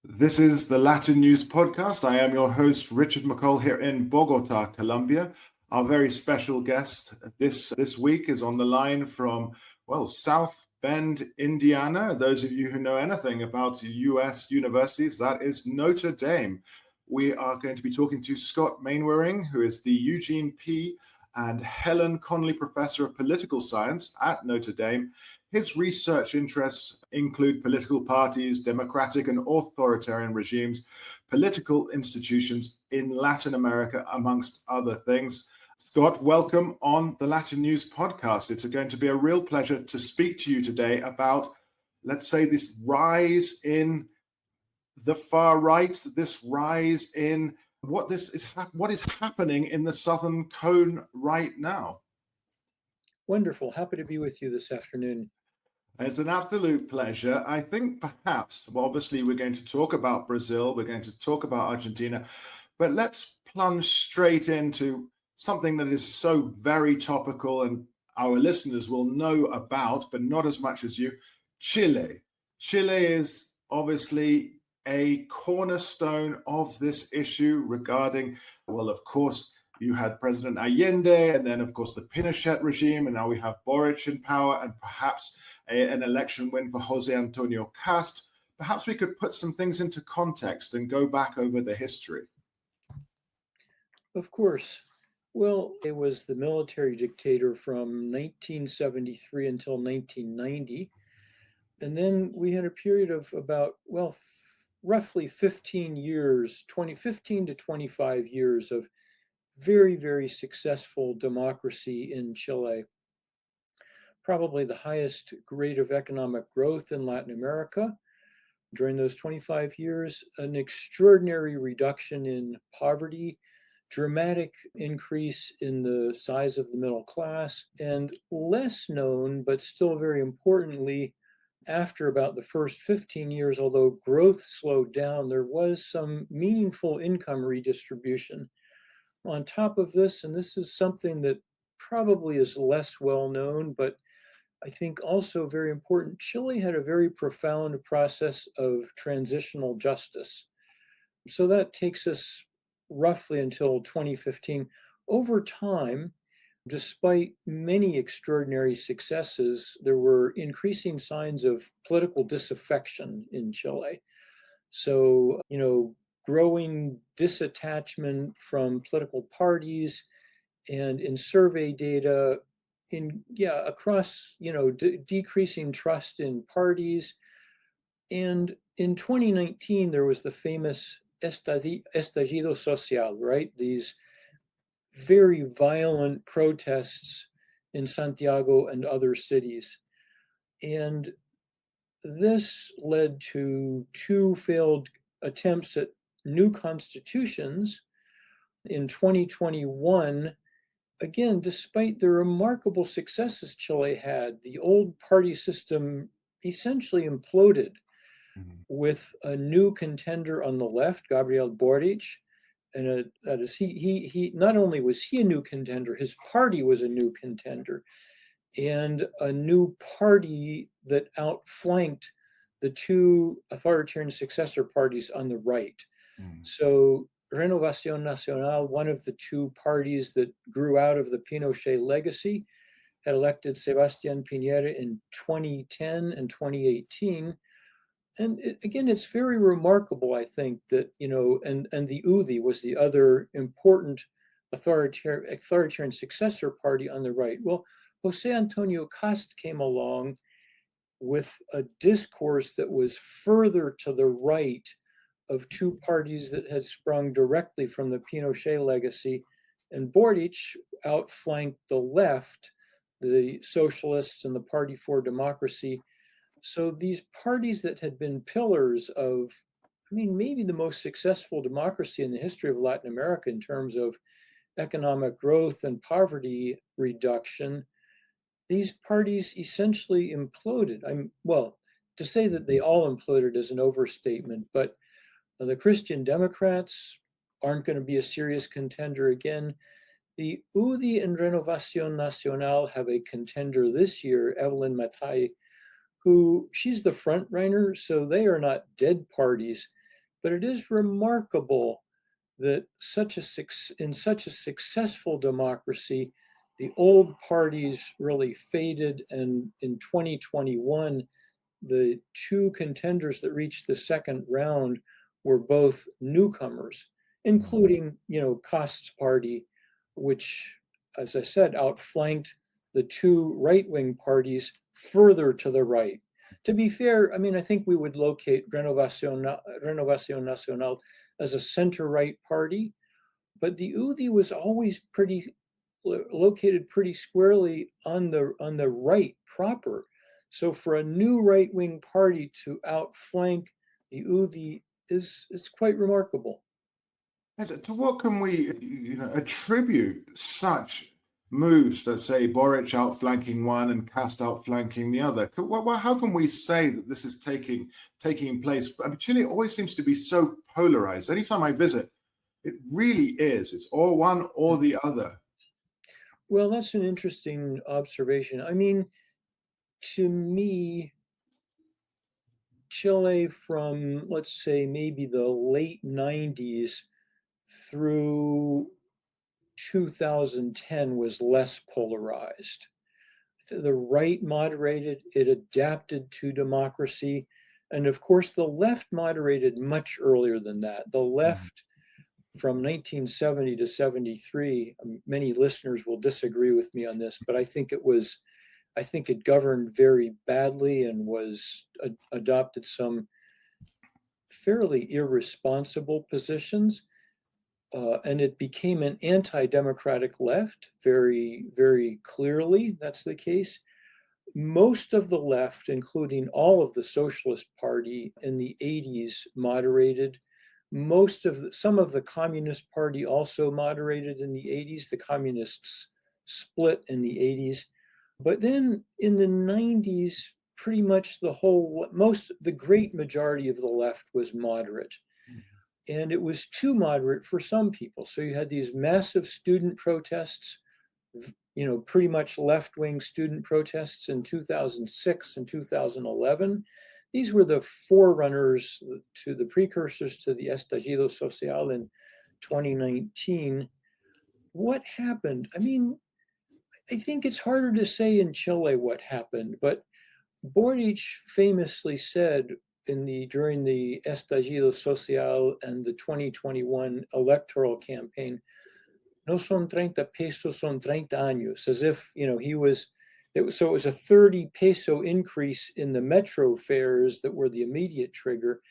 This is the LatinNews podcast. I am your host, Richard McCall, here in Bogota, Colombia. Our very special guest this week is on the line from, South Bend, Indiana. Those of you who know anything about U.S. universities, that is Notre Dame. We are going to be talking to Scott Mainwaring, who is the Eugene P. and Helen Conley Professor of Political Science at Notre Dame. His research interests include political parties, democratic and authoritarian regimes, political institutions in Latin America, amongst other things. Scott, welcome on the LatinNews podcast. It's going to be a real pleasure to speak to you today about, let's say, this rise in the far right, this rise in what is happening in the Southern Cone right now. Wonderful. Happy to be with you this afternoon. It's an absolute pleasure. I think perhaps, obviously, we're going to talk about Brazil, we're going to talk about Argentina, but let's plunge straight into something that is so very topical and our listeners will know about, but not as much as you, Chile. Chile is obviously a cornerstone of this issue regarding, of course, you had President Allende, and then, of course, the Pinochet regime, and now we have Boric in power, and perhaps an election win for Jose Antonio Kast. Perhaps we could put some things into context and go back over the history. Of course. Well, it was the military dictator from 1973 until 1990. And then we had a period of about, roughly 15 years, 15 to 25 years of very, very successful democracy in Chile. Probably the highest rate of economic growth in Latin America during those 25 years, an extraordinary reduction in poverty, dramatic increase in the size of the middle class, and less known, but still very importantly, after about the first 15 years, although growth slowed down, there was some meaningful income redistribution. On top of this, and this is something that probably is less well known, but I think also very important, Chile had a very profound process of transitional justice. So that takes us roughly until 2015. Over time, despite many extraordinary successes, there were increasing signs of political disaffection in Chile. So, growing disattachment from political parties, and in survey data, across, decreasing trust in parties. And in 2019, there was the famous estallido social, right? These very violent protests in Santiago and other cities. And this led to two failed attempts at new constitutions. In 2021, again, despite the remarkable successes Chile had, the old party system essentially imploded with a new contender on the left, Gabriel Boric. And that is, he not only was he a new contender, his party was a new contender, and a new party that outflanked the two authoritarian successor parties on the right. So Renovación Nacional, one of the two parties that grew out of the Pinochet legacy, had elected Sebastián Piñera in 2010 and 2018. And again, it's very remarkable, I think, that, and the UDI was the other important authoritarian successor party on the right. Well, Jose Antonio Kast came along with a discourse that was further to the right of two parties that had sprung directly from the Pinochet legacy, and Boric outflanked the left, the socialists and the Party for Democracy. So these parties that had been pillars of, maybe the most successful democracy in the history of Latin America in terms of economic growth and poverty reduction, these parties essentially imploded. To say that they all imploded is an overstatement, but the Christian Democrats aren't going to be a serious contender again. The UDI and Renovación Nacional have a contender this year, Evelyn Matthei, who she's the front runner, so they are not dead parties. But it is remarkable that in such a successful democracy, the old parties really faded, and in 2021, the two contenders that reached the second round were both newcomers, including, Kast's party, which, as I said, outflanked the two right-wing parties further to the right. To be fair, I mean, I think we would locate Renovación Nacional as a center-right party, but the UDI was always located pretty squarely on the right proper. So for a new right-wing party to outflank the UDI is quite remarkable. And to what can we, attribute such moves, let's say Boric outflanking one and Kast outflanking the other? How can we say that this is taking place? I mean, Chile always seems to be so polarized. Anytime I visit, it really is. It's or one or the other. Well, that's an interesting observation. I mean, to me, Chile from, let's say, maybe the late 90s through 2010 was less polarized. The right moderated, it adapted to democracy. And of course, the left moderated much earlier than that. The left from 1970 to 73, many listeners will disagree with me on this, but I think it governed very badly and adopted some fairly irresponsible positions. And it became an anti-democratic left, very, very clearly. That's the case. Most of the left, including all of the Socialist Party in the 80s, moderated. Some of the Communist Party also moderated in the 80s. The Communists split in the 80s. But then in the 90s, pretty much the great majority of the left was moderate. And it was too moderate for some people. So you had these massive student protests, pretty much left-wing student protests in 2006 and 2011. These were the forerunners to the precursors to the estallido social in 2019. What happened? I mean, I think it's harder to say in Chile what happened, but Boric famously said during the estallido social and the 2021 electoral campaign, no son 30 pesos, son 30 años, as if, so it was a 30 peso increase in the metro fares that were the immediate trigger.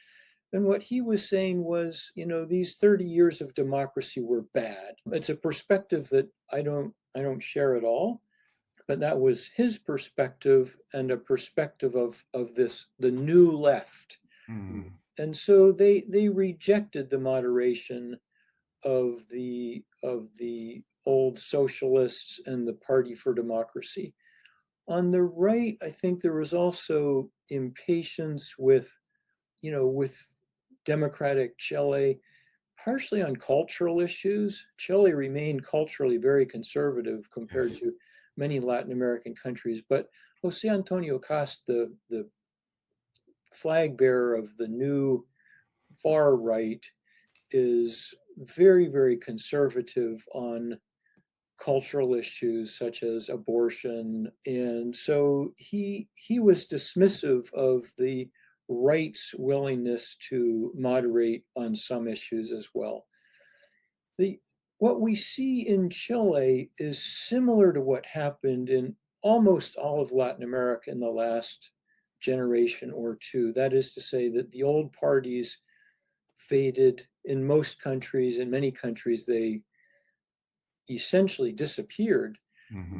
And what he was saying was, these 30 years of democracy were bad. It's a perspective that I don't share at all. But that was his perspective and a perspective of the new left. And so they rejected the moderation of the old socialists and the Party for Democracy. On the right, I think there was also impatience with democratic Chile, partially on cultural issues. Chile remained culturally very conservative compared to many Latin American countries, but Jose Antonio Kast, the flag bearer of the new far right, is very, very conservative on cultural issues such as abortion. And so he was dismissive of the right's willingness to moderate on some issues as well. What we see in Chile is similar to what happened in almost all of Latin America in the last generation or two. That is to say that the old parties faded in most countries. In many countries, they essentially disappeared.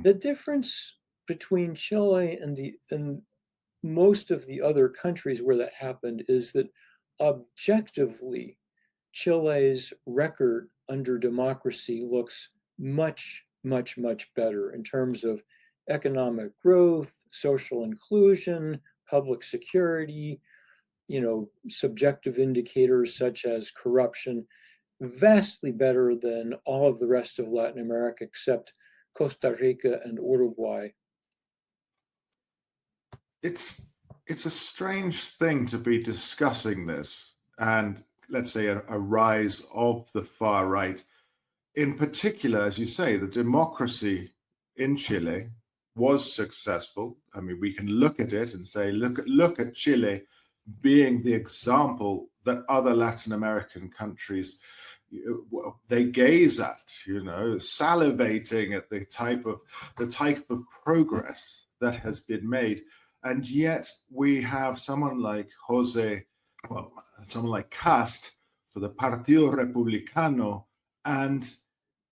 The difference between Chile and most of the other countries where that happened is that objectively, Chile's record under democracy looks much, much, much better in terms of economic growth, social inclusion, public security, subjective indicators such as corruption, vastly better than all of the rest of Latin America except Costa Rica and Uruguay. It's a strange thing to be discussing this and let's say, a rise of the far right. In particular, as you say, the democracy in Chile was successful. I mean, we can look at it and say, look at Chile being the example that other Latin American countries they gaze at, salivating at the type of progress that has been made. And yet we have someone like Kast for the Partido Republicano, and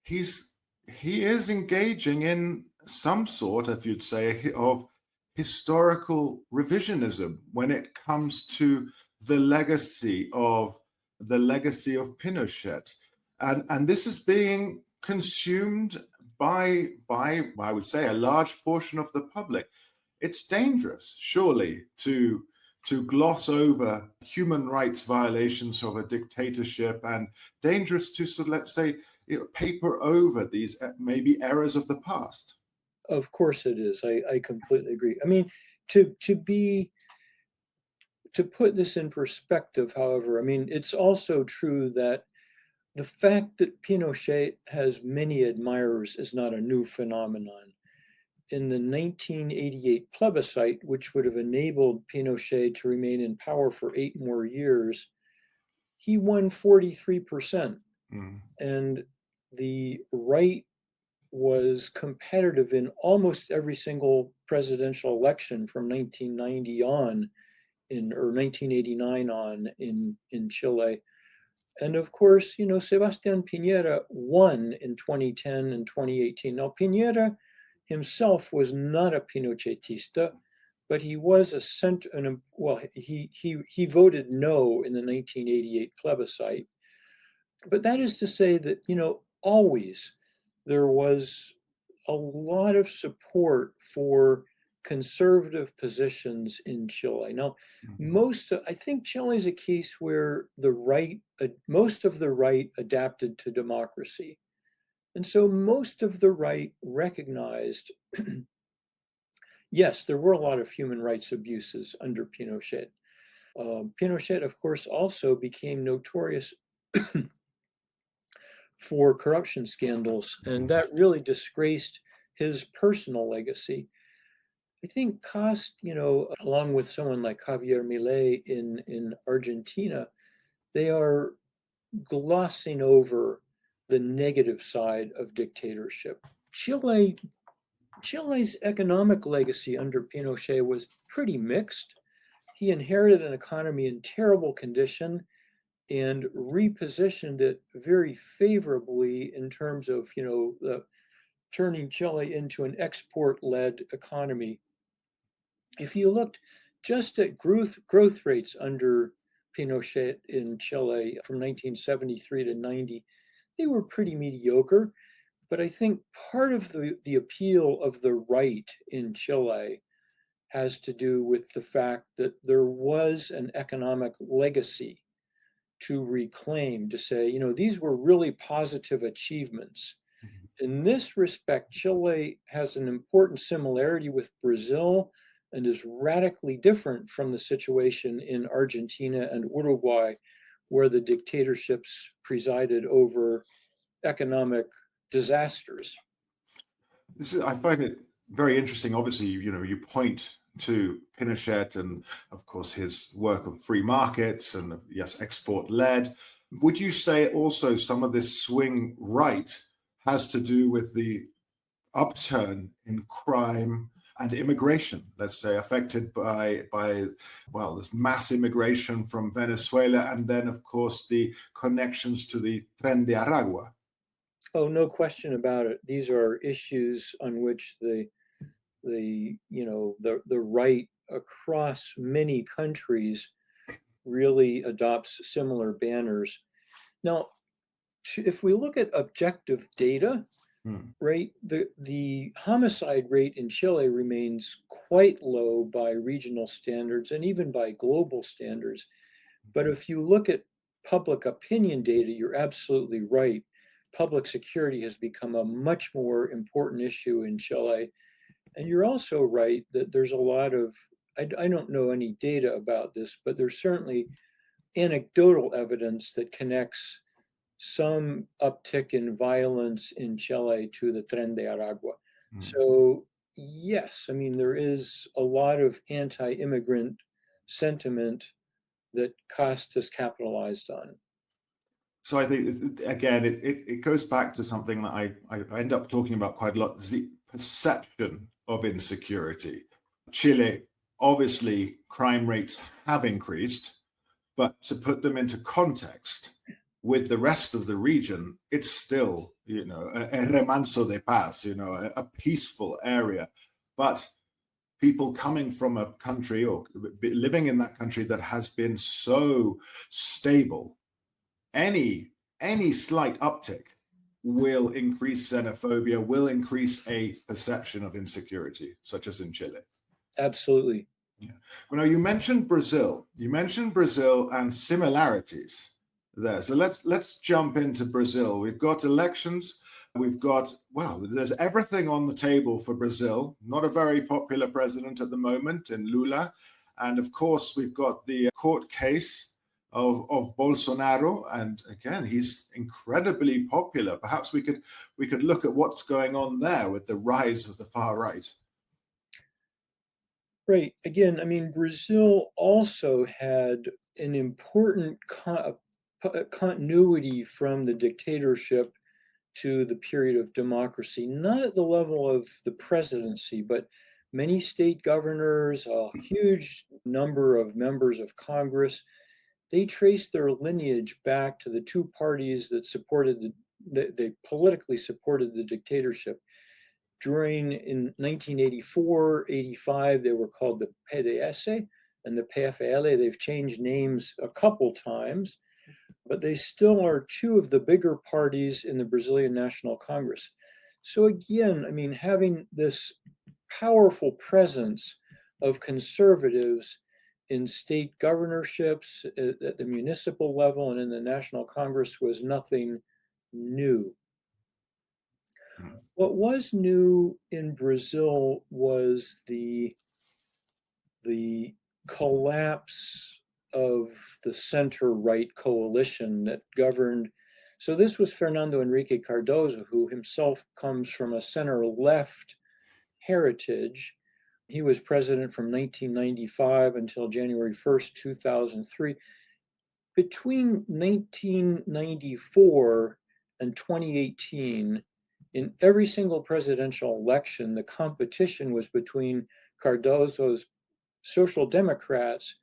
he is engaging in some sort, if you'd say, of historical revisionism when it comes to the legacy of Pinochet, and this is being consumed by I would say a large portion of the public. It's dangerous, surely, to gloss human rights violations of a dictatorship, and dangerous to let's say paper over these maybe errors of the past. Of course it is. I completely agree. I mean, to put this in perspective, however, I mean, it's also true that the fact that Pinochet has many admirers is not a new phenomenon. In the 1988 plebiscite, which would have enabled Pinochet to remain in power for 8 more years, he won 43%. And the right was competitive in almost every single presidential election from 1990 on, or 1989 on in Chile. And of course, Sebastián Piñera won in 2010 and 2018. Now, Piñera himself was not a Pinochetista, but he was he voted no in the 1988 plebiscite. But that is to say that, always there was a lot of support for conservative positions in Chile. Now, I think Chile is a case where most of the right adapted to democracy. And so most of the right recognized, yes, there were a lot of human rights abuses under Pinochet. Pinochet, of course, also became notorious for corruption scandals, and that really disgraced his personal legacy. I think Kast, along with someone like Javier Milei in Argentina, they are glossing over the negative side of dictatorship. Chile's economic legacy under Pinochet was pretty mixed. He inherited an economy in terrible condition and repositioned it very favorably in terms of, turning Chile into an export-led economy. If you looked just at growth rates under Pinochet in Chile from 1973 to 90, they were pretty mediocre. But I think part of the appeal of the right in Chile has to do with the fact that there was an economic legacy to reclaim, to say, these were really positive achievements. In this respect, Chile has an important similarity with Brazil and is radically different from the situation in Argentina and Uruguay, where the dictatorships presided over economic disasters. I find it very interesting. Obviously, you point to Pinochet and, of course, his work on free markets and, yes, export-led. Would you say also some of this swing right has to do with the upturn in crime and immigration, let's say, affected by this mass immigration from Venezuela, and then, of course, the connections to the Tren de Aragua? Oh, no question about it. These are issues on which the right across many countries really adopts similar banners. Now, if we look at objective data, right, the homicide rate in Chile remains quite low by regional standards and even by global standards. But if you look at public opinion data, you're absolutely right. Public security has become a much more important issue in Chile. And you're also right that there's a lot of, I don't know any data about this, but there's certainly anecdotal evidence that connects some uptick in violence in Chile to the Tren de Aragua. So, yes, I mean, there is a lot of anti-immigrant sentiment that Kast has capitalized on. So I think, again, it goes back to something that I end up talking about quite a lot, the perception of insecurity. Chile, obviously, crime rates have increased, but to put them into context with the rest of the region, it's still, a remanso de paz, a peaceful area. But people coming from a country or living in that country that has been so stable, any slight uptick will increase xenophobia, will increase a perception of insecurity, such as in Chile. Absolutely. Yeah. Well, now you mentioned Brazil. You mentioned Brazil and similarities there. So let's jump into Brazil. We've got elections. We've got, there's everything on the table for Brazil. Not a very popular president at the moment in Lula. And of course, we've got the court case of Bolsonaro. And again, he's incredibly popular. Perhaps we could look at what's going on there with the rise of the far right. Right. Again, I mean, Brazil also had an important continuity from the dictatorship to the period of democracy, not at the level of the presidency, but many state governors, a huge number of members of Congress, they traced their lineage back to the two parties that they politically supported the dictatorship. In 1984, 85, they were called the PDS and the PFL. They've changed names a couple times, but they still are two of the bigger parties in the Brazilian National Congress. So again, I mean, having this powerful presence of conservatives in state governorships at the municipal level and in the National Congress was nothing new. What was new in Brazil was the collapse of the center-right coalition that governed. So this was Fernando Henrique Cardoso, who himself comes from a center-left heritage. He was president from 1995 until January 1st, 2003. Between 1994 and 2018, in every single presidential election, the competition was between Cardoso's Social Democrats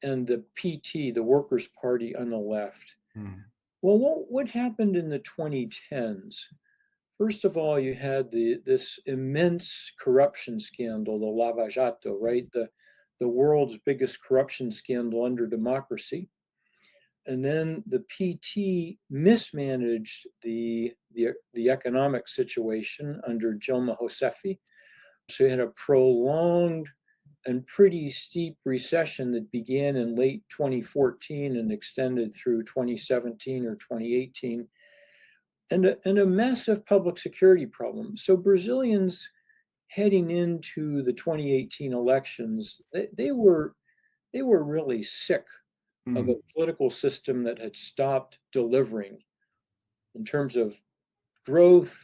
and the PT, the Workers' Party on the left. Well, what happened in the 2010s? First of all, you had this immense corruption scandal, the Lava Jato, right? The world's biggest corruption scandal under democracy. And then the PT mismanaged the economic situation under Dilma Rousseff. So you had a prolonged and pretty steep recession that began in late 2014 and extended through 2017 or 2018, and a massive public security problem. So Brazilians heading into the 2018 elections, they were really sick of a political system that had stopped delivering in terms of growth,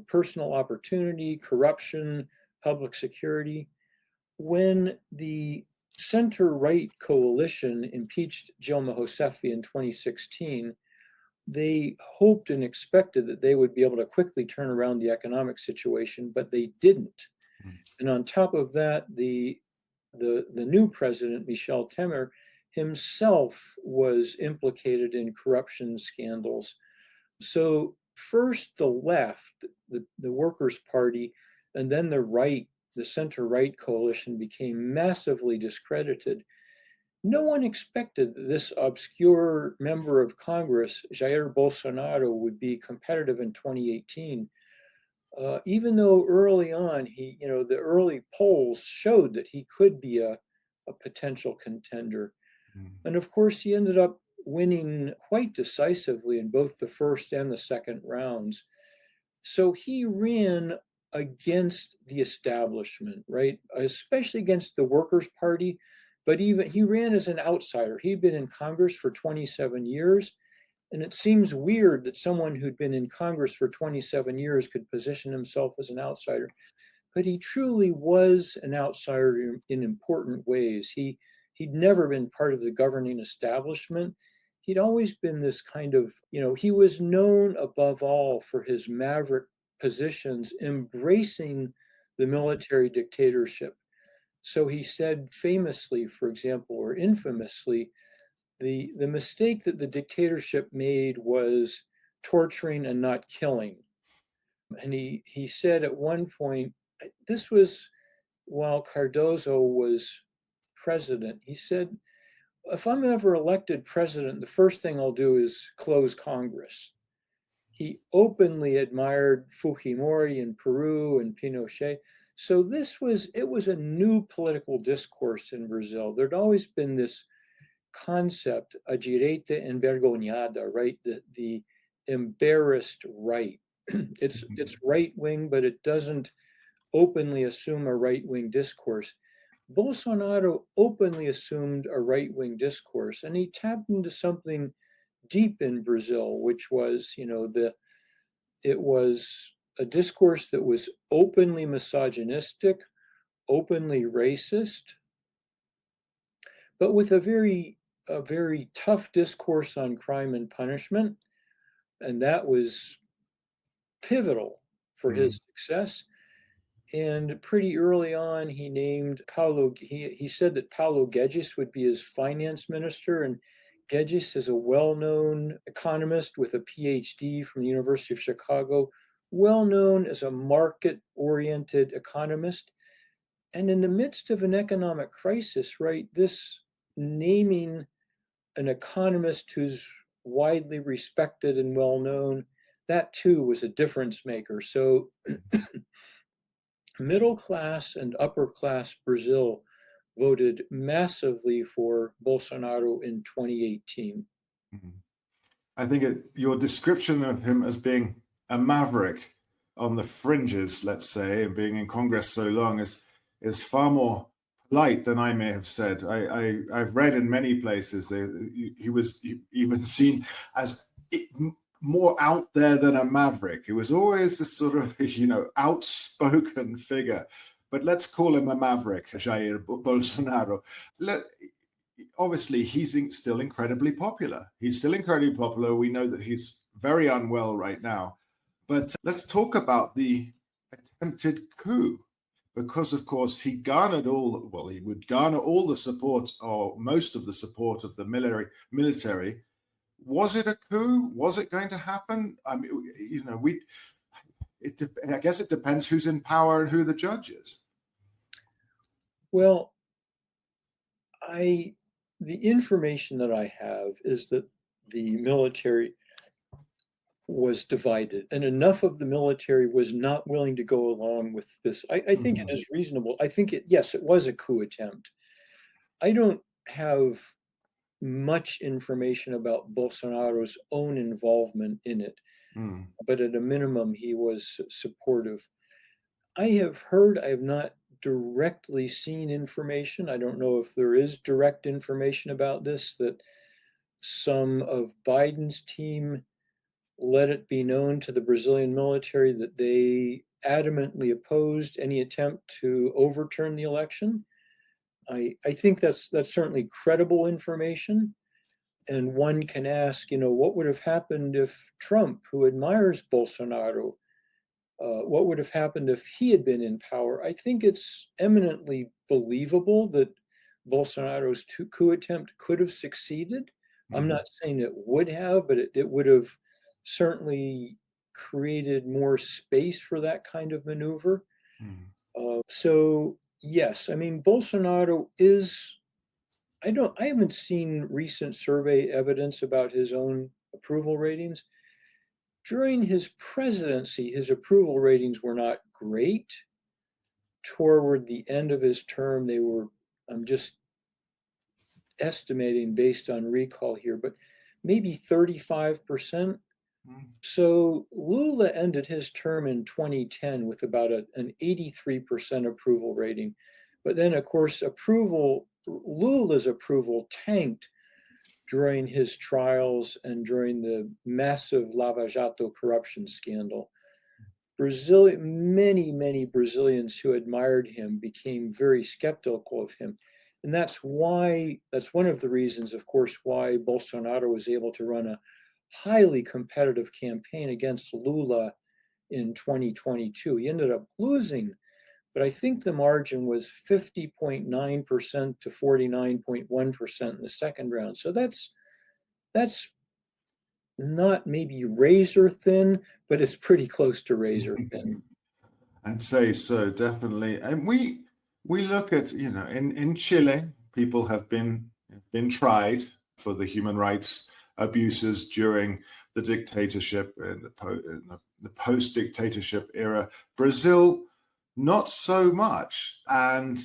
personal opportunity, corruption, public security. When the center-right coalition impeached Dilma Rousseff in 2016, they hoped and expected that they would be able to quickly turn around the economic situation, but they didn't. And on top of that, the new president, Michel Temer, himself was implicated in corruption scandals. So first the left, the Workers' Party, and then the right, the center-right coalition became massively discredited. No one expected that this obscure member of Congress, Jair Bolsonaro, would be competitive in 2018. Even though early on, the early polls showed that he could be a potential contender. And of course, he ended up winning quite decisively in both the first and the second rounds. So he ran against the establishment, right? Especially against the Workers' Party, but even he ran as an outsider. He'd been in Congress for 27 years. And it seems weird that someone who'd been in Congress for 27 years could position himself as an outsider. But he truly was an outsider in important ways. He'd never been part of the governing establishment. He'd always been this kind of, he was known above all for his maverick positions, embracing the military dictatorship. So he said famously, for example, or infamously, the mistake that the dictatorship made was torturing and not killing. And he said at one point, this was while Cardozo was president, he said, if I'm ever elected president, the first thing I'll do is close Congress. He openly admired Fujimori in Peru and Pinochet. So it was a new political discourse in Brazil. There'd always been this concept, a direita envergonhada, right? The embarrassed right. It's right wing, but it doesn't openly assume a right wing discourse. Bolsonaro openly assumed a right wing discourse, and he tapped into something deep in Brazil, which was, it was a discourse that was openly misogynistic, openly racist, but with a very tough discourse on crime and punishment, and that was pivotal for his success. And pretty early on, he named Paulo. He said that Paulo Guedes would be his finance minister, and Guedes is a well-known economist with a PhD from the University of Chicago, well known as a market-oriented economist. And in the midst of an economic crisis, right, this naming an economist who's widely respected and well known, that too was a difference maker. So middle class and upper class Brazil voted massively for Bolsonaro in 2018. I think your description of him as being a maverick on the fringes, let's say, and being in Congress so long is far more polite than I may have said. I've read in many places that he was even seen as more out there than a maverick. It was always this sort of, outspoken figure. But let's call him a maverick, Jair Bolsonaro. Obviously, he's still incredibly popular. He's still incredibly popular. We know that he's very unwell right now. But let's talk about the attempted coup, because, of course, he would garner all the support, or most of the support of the military. Was it a coup? Was it going to happen? I mean, I guess it depends who's in power and who the judge is. Well, the information that I have is that the military was divided, and enough of the military was not willing to go along with this. I think it is reasonable. I think yes, it was a coup attempt. I don't have much information about Bolsonaro's own involvement in it, but at a minimum, he was supportive. I have not directly seen information. I don't know if there is direct information about this, that some of Biden's team let it be known to the Brazilian military that they adamantly opposed any attempt to overturn the election. I think that's certainly credible information. And one can ask, what would have happened if Trump, who admires Bolsonaro, what would have happened if he had been in power? I think it's eminently believable that Bolsonaro's coup attempt could have succeeded. I'm not saying it would have, but it would have certainly created more space for that kind of maneuver. So yes, I mean, Bolsonaro is, I haven't seen recent survey evidence about his own approval ratings. During his presidency, his approval ratings were not great. Toward the end of his term, they were, I'm just estimating based on recall here, but maybe 35%. So Lula ended his term in 2010 with about an 83% approval rating. But then, of course, approval Lula's approval tanked during his trials and during the massive Lava Jato corruption scandal. Many Brazilians who admired him became very skeptical of him. And that's one of the reasons, of course, why Bolsonaro was able to run a highly competitive campaign against Lula in 2022. He ended up losing, but I think the margin was 50.9% to 49.1% in the second round. So that's not maybe razor thin, but it's pretty close to razor thin. I'd say so, definitely. And we look at, in Chile, people have been tried for the human rights abuses during the dictatorship and the post-dictatorship era. Brazil, not so much. And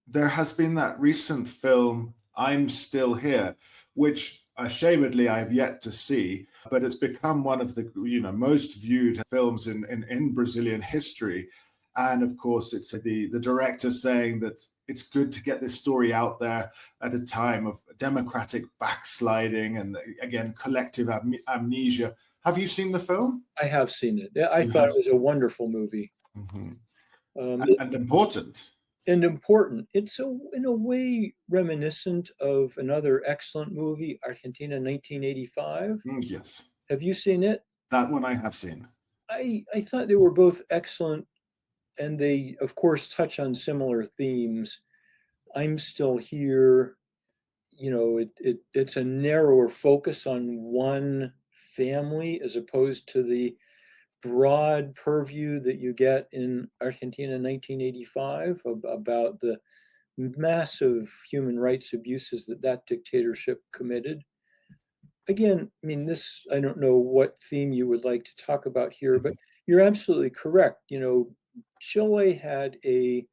there has been that recent film, I'm Still Here, which ashamedly I have yet to see, but it's become one of the most viewed films in Brazilian history. And of course, it's the director saying that it's good to get this story out there at a time of democratic backsliding and, again, collective amnesia. Have you seen the film? I have seen it. I thought it was a wonderful movie. Mm-hmm. And important. And important. It's in a way reminiscent of another excellent movie, Argentina 1985. Yes. Have you seen it? That one I have seen. I thought they were both excellent, and they, of course, touch on similar themes. I'm Still Here. It's a narrower focus on one family as opposed to the broad purview that you get in Argentina 1985 about the massive human rights abuses that dictatorship committed. Again, I mean, I don't know what theme you would like to talk about here, but you're absolutely correct. Chile had a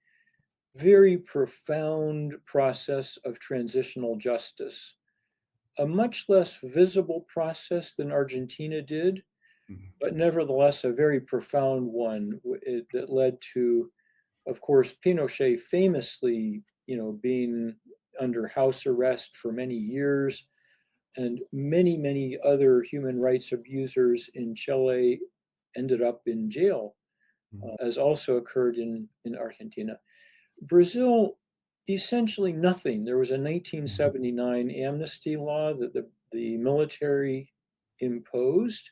very profound process of transitional justice, a much less visible process than Argentina did, but nevertheless a very profound one that led to, of course, Pinochet famously, being under house arrest for many years, and many other human rights abusers in Chile ended up in jail, as also occurred in Argentina. Brazil, essentially nothing. There was a 1979 amnesty law that the military imposed.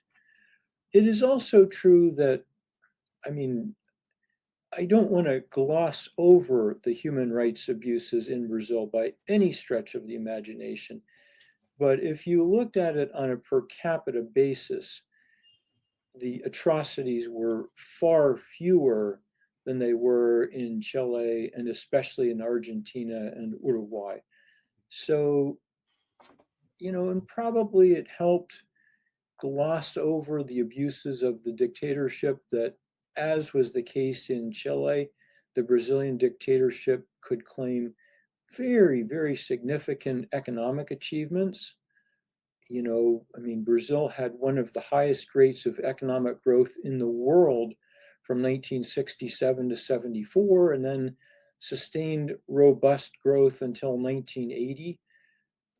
It is also true that, I mean, I don't want to gloss over the human rights abuses in Brazil by any stretch of the imagination. But if you looked at it on a per capita basis, the atrocities were far fewer than they were in Chile and especially in Argentina and Uruguay. So, and probably it helped gloss over the abuses of the dictatorship that, as was the case in Chile, the Brazilian dictatorship could claim very significant economic achievements. Brazil had one of the highest rates of economic growth in the world from 1967 to 74, and then sustained robust growth until 1980.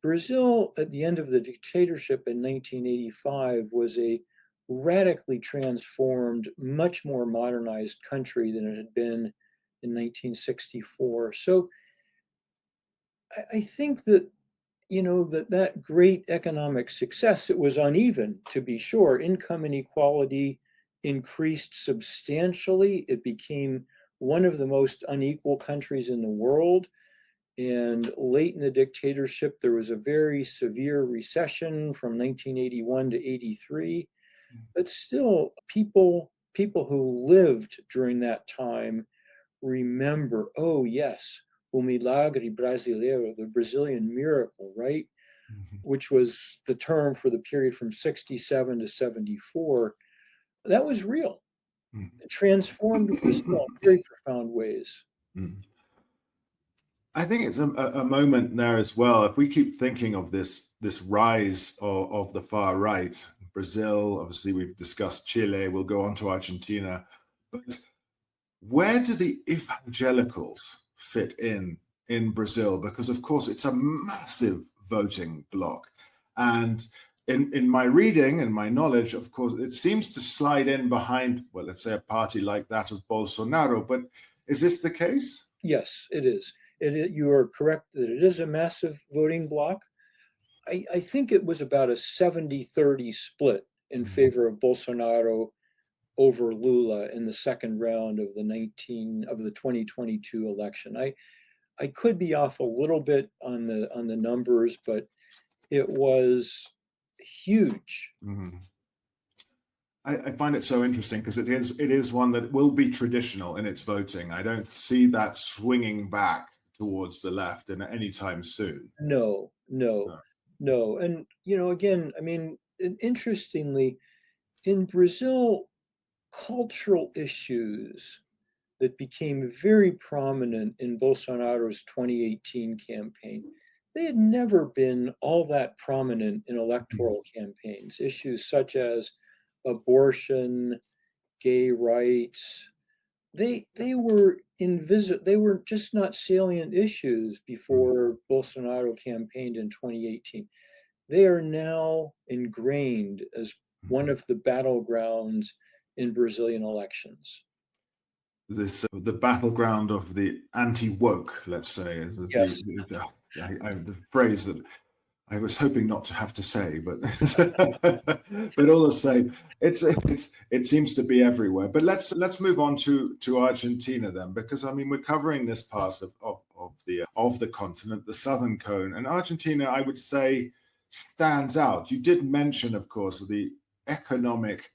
Brazil, at the end of the dictatorship in 1985, was a radically transformed, much more modernized country than it had been in 1964. So I think that that great economic success, it was uneven, to be sure. Income inequality increased substantially. It became one of the most unequal countries in the world. And late in the dictatorship, there was a very severe recession from 1981 to 83. But still, people who lived during that time remember, oh yes, o milagre brasileiro, the Brazilian miracle, right? Which was the term for the period from 67 to 74. That was real. It transformed Brazil in very profound ways. I think it's a moment there as well. If we keep thinking of this rise of the far right, Brazil, obviously we've discussed Chile, we'll go on to Argentina, but where do the evangelicals fit in in Brazil? Because, of course, it's a massive voting bloc. And in my reading and my knowledge, of course, it seems to slide in behind, well, let's say a party like that of Bolsonaro. But is this the case? Yes, it is. You are correct that it is a massive voting bloc. I think it was about a 70-30 split in favor of Bolsonaro over Lula in the second round of the 2022 election. I could be off a little bit on the numbers, but it was huge. Mm-hmm. I find it so interesting because it is one that will be traditional in its voting. I don't see that swinging back towards the left in any time soon. No. And, again, I mean, interestingly, in Brazil, cultural issues that became very prominent in Bolsonaro's 2018 campaign, they had never been all that prominent in electoral campaigns. Issues such as abortion, gay rights, they were invisible. They were just not salient issues before Bolsonaro campaigned in 2018. They are now ingrained as one of the battlegrounds in Brazilian elections. The battleground of the anti-woke, let's say, Yes. the phrase that I was hoping not to have to say, but but all the same, it seems to be everywhere. But let's move on to Argentina then, because I mean we're covering this part of the continent, the southern cone, and Argentina, I would say, stands out. You did mention, of course, the economic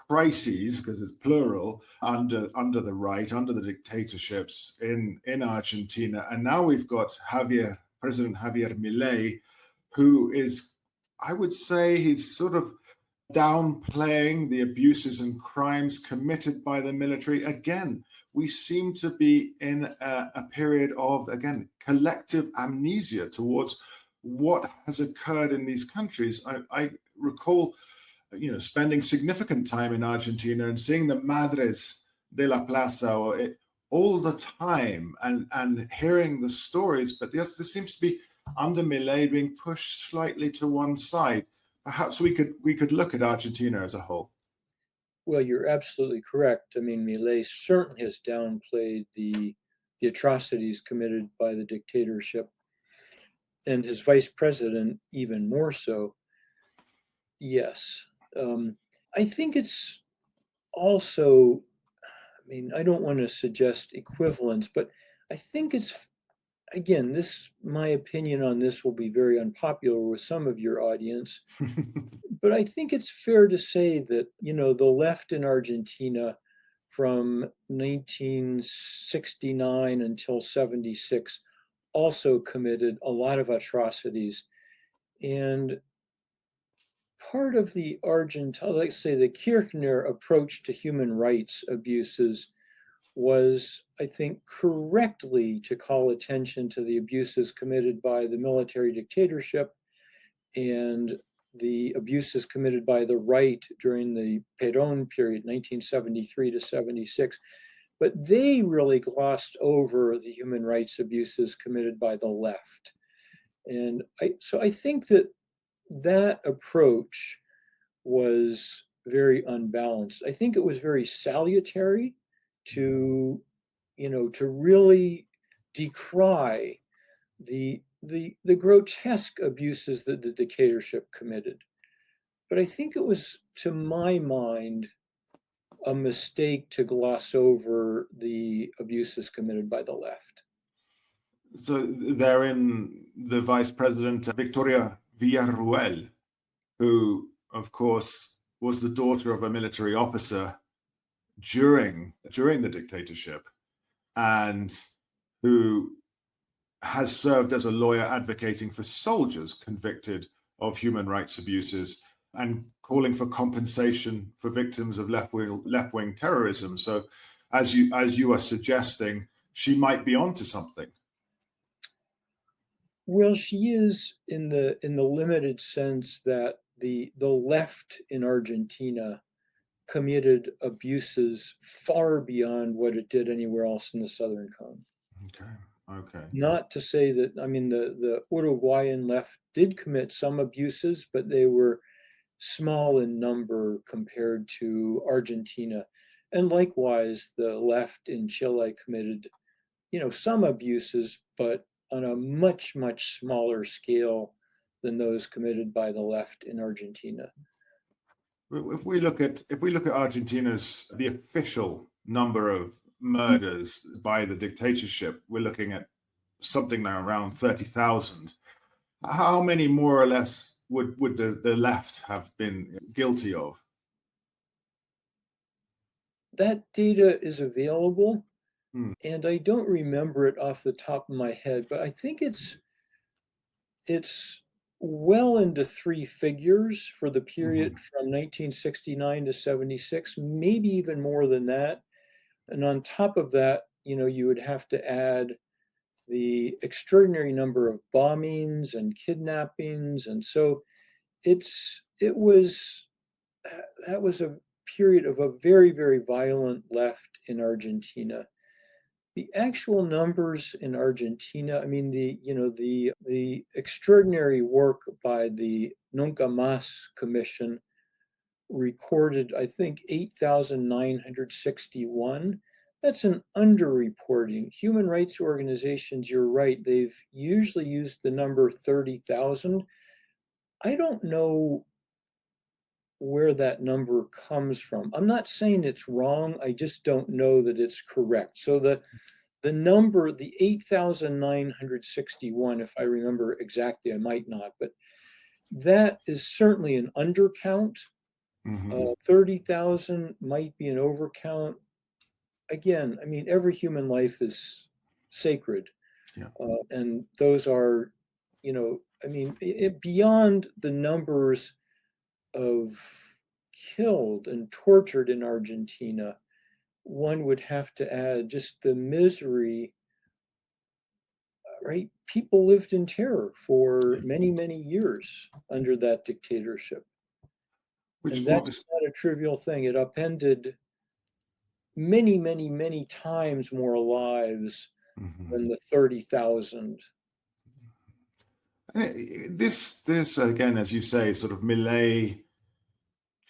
crises, because it's plural, under the right, under the dictatorships in Argentina, and now we've got President Javier Milei, who is, I would say, he's sort of downplaying the abuses and crimes committed by the military. Again, we seem to be in a period of, again, collective amnesia towards what has occurred in these countries. I recall, spending significant time in Argentina and seeing the Madres de la Plaza all the time and hearing the stories. But yes, this seems to be under Milei being pushed slightly to one side. Perhaps we could look at Argentina as a whole. Well, you're absolutely correct. I mean, Milei certainly has downplayed the atrocities committed by the dictatorship, and his vice president even more so. Yes. I think it's also, I mean, I don't want to suggest equivalence, but I think it's, again, my opinion on this will be very unpopular with some of your audience, but I think it's fair to say that, the left in Argentina from 1969 until 76 also committed a lot of atrocities. And part of the let's say the Kirchner approach to human rights abuses was, I think, correctly to call attention to the abuses committed by the military dictatorship and the abuses committed by the right during the Perón period, 1973 to 76. But they really glossed over the human rights abuses committed by the left. And so I think that approach was very unbalanced. I think it was very salutary to really decry the grotesque abuses that the dictatorship committed. But I think it was, to my mind, a mistake to gloss over the abuses committed by the left. So therein, the vice president, Victoria Villarruel, who, of course, was the daughter of a military officer during the dictatorship, and who has served as a lawyer advocating for soldiers convicted of human rights abuses and calling for compensation for victims of left-wing terrorism. So, as you are suggesting, she might be onto something. Well, she is in the limited sense that the left in Argentina committed abuses far beyond what it did anywhere else in the Southern Cone. Okay. Okay. Not to say that, I mean, the Uruguayan left did commit some abuses, but they were small in number compared to Argentina. And likewise, the left in Chile committed, some abuses, but on a much, much smaller scale than those committed by the left in Argentina. If we look at Argentina's the official number of murders by the dictatorship, we're looking at something like around 30,000. How many more or less would the left have been guilty of? That data is available, Hmm. and I don't remember it off the top of my head, but I think it's well into three figures for the period from 1969 to 76, maybe even more than that. And on top of that, you would have to add the extraordinary number of bombings and kidnappings. And so it was that was a period of a very, very violent left in Argentina. The actual numbers in Argentina, I mean, the extraordinary work by the Nunca Más Commission recorded, I think, 8,961. That's an underreporting. Human rights organizations, you're right, they've usually used the number 30,000. I don't know where that number comes from. I'm not saying it's wrong, I just don't know that it's correct. So the number, the 8,961, if I remember exactly, I might not, but that is certainly an undercount. Mm-hmm. 30,000 might be an overcount. Again, I mean, every human life is sacred. Yeah. And those are, I mean, beyond the numbers of killed and tortured in Argentina, one would have to add just the misery, right? People lived in terror for many, many years under that dictatorship. Which And that's was not a trivial thing. It upended many, many, many times more lives than the 30,000. this again, as you say, sort of Milei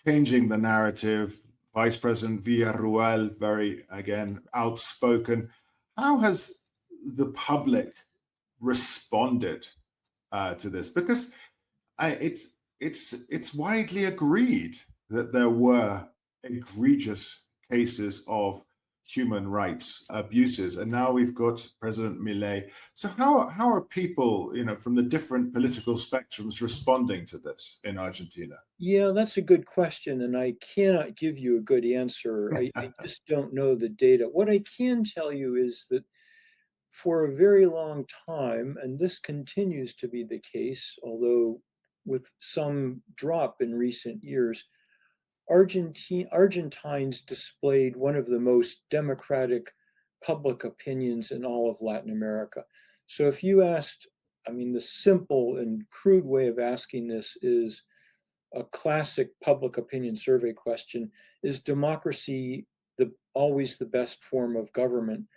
changing the narrative. Vice President Villarruel, very again outspoken. How has the public responded to this? Because it's widely agreed that there were egregious cases of human rights abuses, and now we've got President Milei. So how are people, from the different political spectrums responding to this in Argentina? Yeah, that's a good question, and I cannot give you a good answer. I just don't know the data. What I can tell you is that for a very long time, and this continues to be the case, although with some drop in recent years, Argentines displayed one of the most democratic public opinions in all of Latin America. So if you asked, I mean, the simple and crude way of asking this is a classic public opinion survey question: is democracy always the best form of government?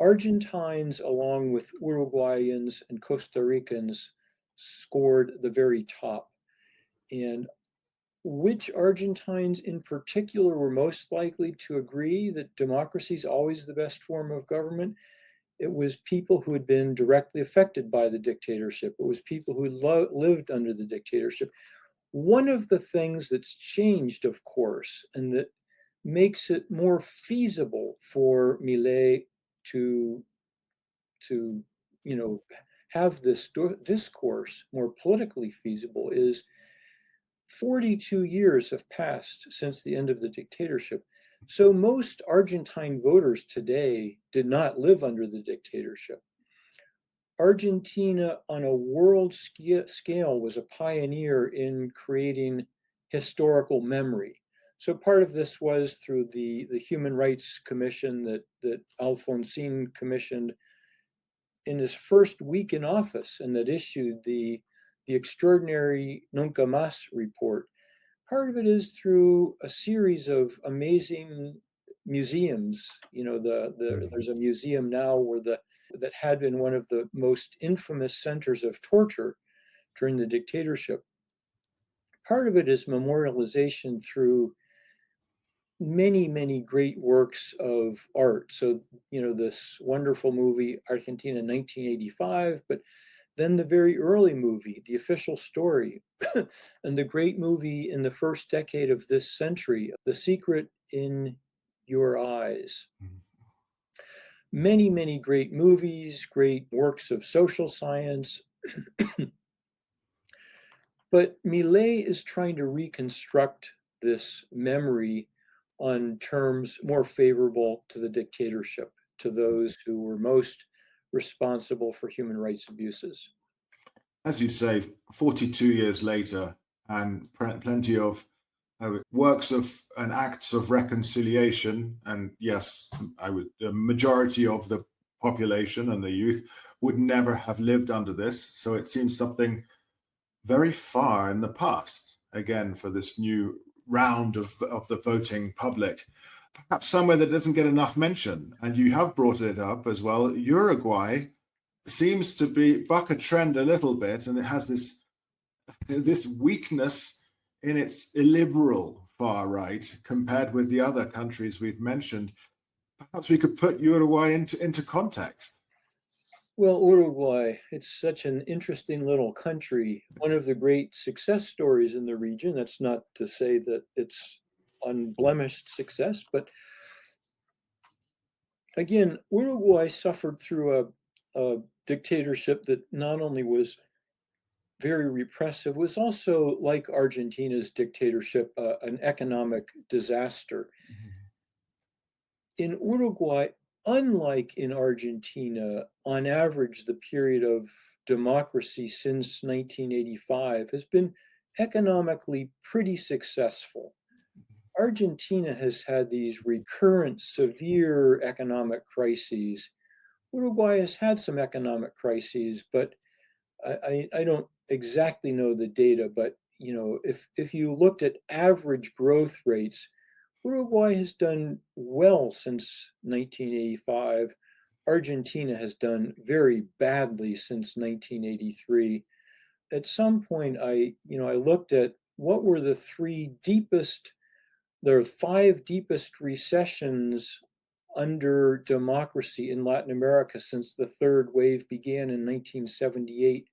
Argentines, along with Uruguayans and Costa Ricans, scored the very top. And which Argentines in particular were most likely to agree that democracy is always the best form of government? It was people who had been directly affected by the dictatorship. It was people who lived under the dictatorship. One of the things that's changed, of course, and that makes it more feasible for Milei to have this discourse more politically feasible is 42 years have passed since the end of the dictatorship. So most Argentine voters today did not live under the dictatorship. Argentina, on a world scale, was a pioneer in creating historical memory. So part of this was through the Human Rights Commission that Alfonsín commissioned in his first week in office and that issued the extraordinary Nunca Más report. Part of it is through a series of amazing museums. There's a museum now where the that had been one of the most infamous centers of torture during the dictatorship. Part of it is memorialization through many, many great works of art. So, this wonderful movie, Argentina 1985, but then the very early movie, The Official Story, and the great movie in the first decade of this century, The Secret in Your Eyes. Many, many great movies, great works of social science. But Milei is trying to reconstruct this memory on terms more favorable to the dictatorship, to those who were most responsible for human rights abuses. As you say, 42 years later, and plenty of works of and acts of reconciliation. And yes, the majority of the population and the youth would never have lived under this. So it seems something very far in the past, again, for this new round of the voting public. Perhaps somewhere that doesn't get enough mention, and you have brought it up as well, Uruguay seems to buck a trend a little bit, and it has this weakness in its illiberal far right compared with the other countries we've mentioned. Perhaps we could put Uruguay into context. Well, Uruguay, it's such an interesting little country. One of the great success stories in the region. That's not to say that it's unblemished success, but again, Uruguay suffered through a dictatorship that not only was very repressive, was also, like Argentina's dictatorship, an economic disaster. In Uruguay, unlike in Argentina, on average, the period of democracy since 1985 has been economically pretty successful. Argentina has had these recurrent severe economic crises. Uruguay has had some economic crises, but I don't exactly know the data. But if you looked at average growth rates, Uruguay has done well since 1985. Argentina has done very badly since 1983. At some point, I looked at what were the there are 5 deepest recessions under democracy in Latin America since the third wave began in 1978.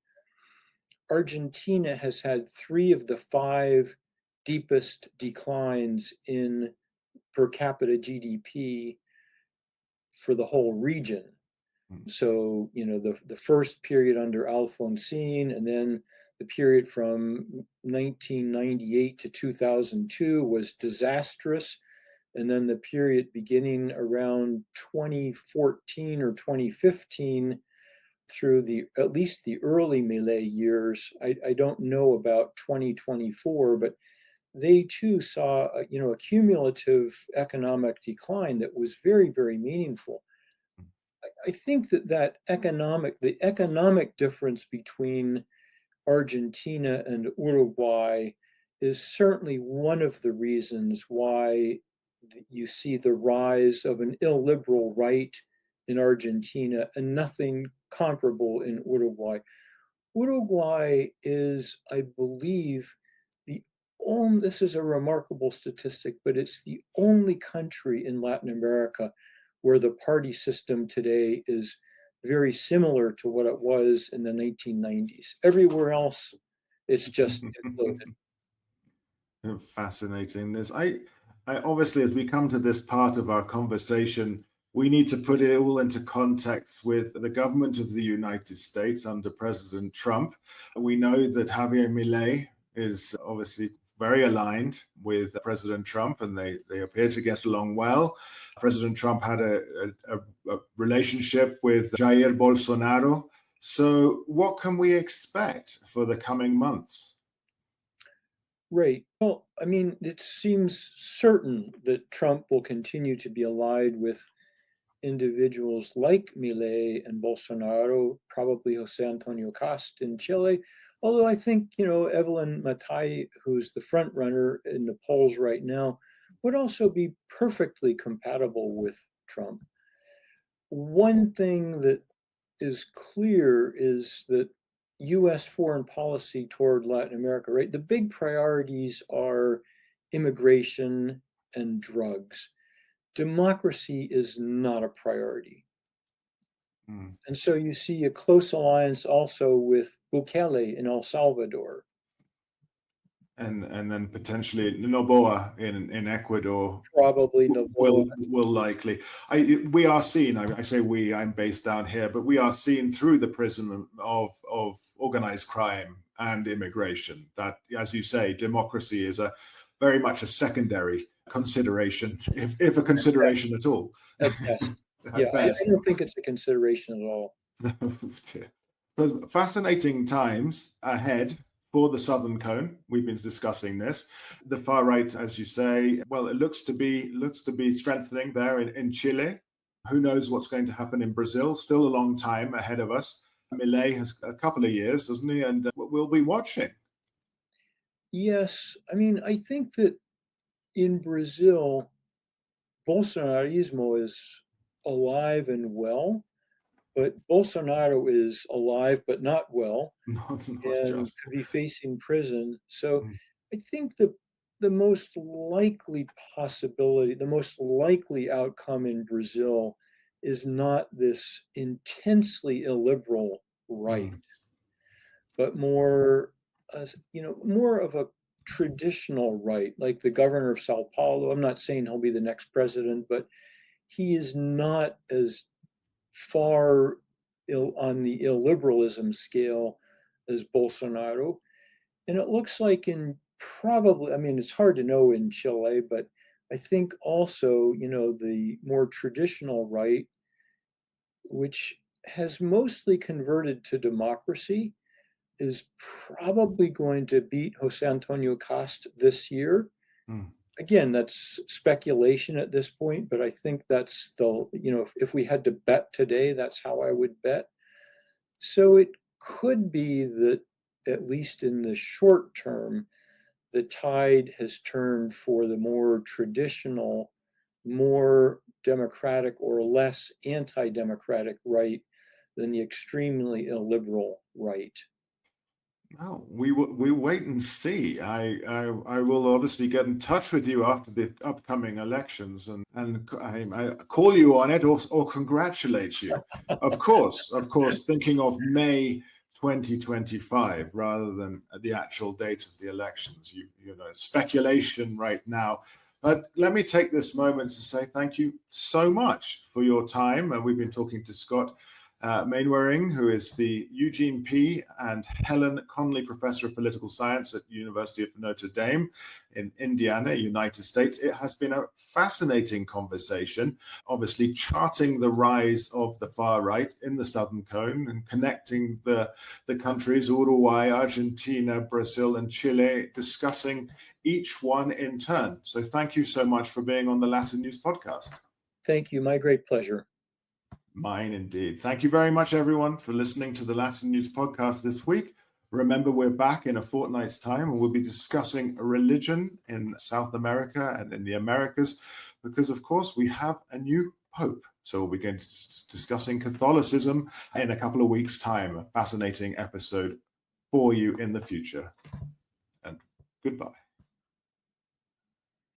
Argentina has had 3 of the 5 deepest declines in per capita GDP for the whole region. So, the first period under Alfonsín, and then the period from 1998 to 2002 was disastrous. And then the period beginning around 2014 or 2015 through at least the early Milei years. I don't know about 2024, but they too saw a cumulative economic decline that was very, very meaningful. I think that the economic difference between Argentina and Uruguay is certainly one of the reasons why you see the rise of an illiberal right in Argentina and nothing comparable in Uruguay. Uruguay is, I believe, this is a remarkable statistic, but it's the only country in Latin America where the party system today is very similar to what it was in the 1990s. Everywhere else, it's just imploded. Fascinating. I obviously, as we come to this part of our conversation, we need to put it all into context with the government of the United States under President Trump. We know that Javier Milei is obviously very aligned with President Trump, and they appear to get along well. President Trump had a relationship with Jair Bolsonaro. So what can we expect for the coming months? Right. Well, I mean, it seems certain that Trump will continue to be allied with individuals like Milei and Bolsonaro, probably Jose Antonio Kast in Chile. Although I think, Evelyn Matthei, who's the front runner in the polls right now, would also be perfectly compatible with Trump. One thing that is clear is that US foreign policy toward Latin America, right? The big priorities are immigration and drugs. Democracy is not a priority. Mm. And so you see a close alliance also with Bukele in El Salvador. And then potentially Noboa in Ecuador Probably Noboa. will likely. We are seen. I say we. I'm based down here, but we are seen through the prism of organized crime and immigration. That, as you say, democracy is very much a secondary consideration, if a consideration at all. At best. Yeah, At I best. don't think it's a consideration at all. Fascinating times ahead for the Southern Cone. We've been discussing this. The far right, as you say, well, it looks to be strengthening there in Chile. Who knows what's going to happen in Brazil? Still a long time ahead of us. Milei has a couple of years, doesn't he? And we'll be watching. Yes, I mean, I think that in Brazil, Bolsonarismo is alive and well, but Bolsonaro is alive but not well Not and just. could be facing prison. So Mm, I think the most likely possibility, the most likely outcome in Brazil is not this intensely illiberal right, mm, but more, more of a traditional right, like the governor of Sao Paulo. I'm not saying he'll be the next president, but he is not as far on the illiberalism scale as Bolsonaro. And it looks like I mean, it's hard to know in Chile, but I think also, the more traditional right, which has mostly converted to democracy, is probably going to beat Jose Antonio Kast this year. mm. Again, that's speculation at this point, but I think that's if we had to bet today, that's how I would bet. So it could be that, at least in the short term, the tide has turned for the more traditional, more democratic or less anti democratic right than the extremely illiberal right. Well, we wait and see. I will obviously get in touch with you after the upcoming elections and I call you on it or congratulate you. Of course, thinking of May 2025 rather than the actual date of the elections. You know, speculation right now. But let me take this moment to say thank you so much for your time. And we've been talking to Scott Mainwaring, who is the Eugene P. and Helen Conley Professor of Political Science at the University of Notre Dame in Indiana, United States. It has been a fascinating conversation, obviously charting the rise of the far right in the Southern Cone and connecting the countries, Uruguay, Argentina, Brazil, and Chile, discussing each one in turn. So thank you so much for being on the LatinNews podcast. Thank you. My great pleasure. Mine indeed. Thank you very much, everyone, for listening to the LatinNews podcast this week. Remember, we're back in a fortnight's time and we'll be discussing religion in South America and in the Americas because, of course, we have a new pope. So we'll begin discussing Catholicism in a couple of weeks' time. A fascinating episode for you in the future. And goodbye.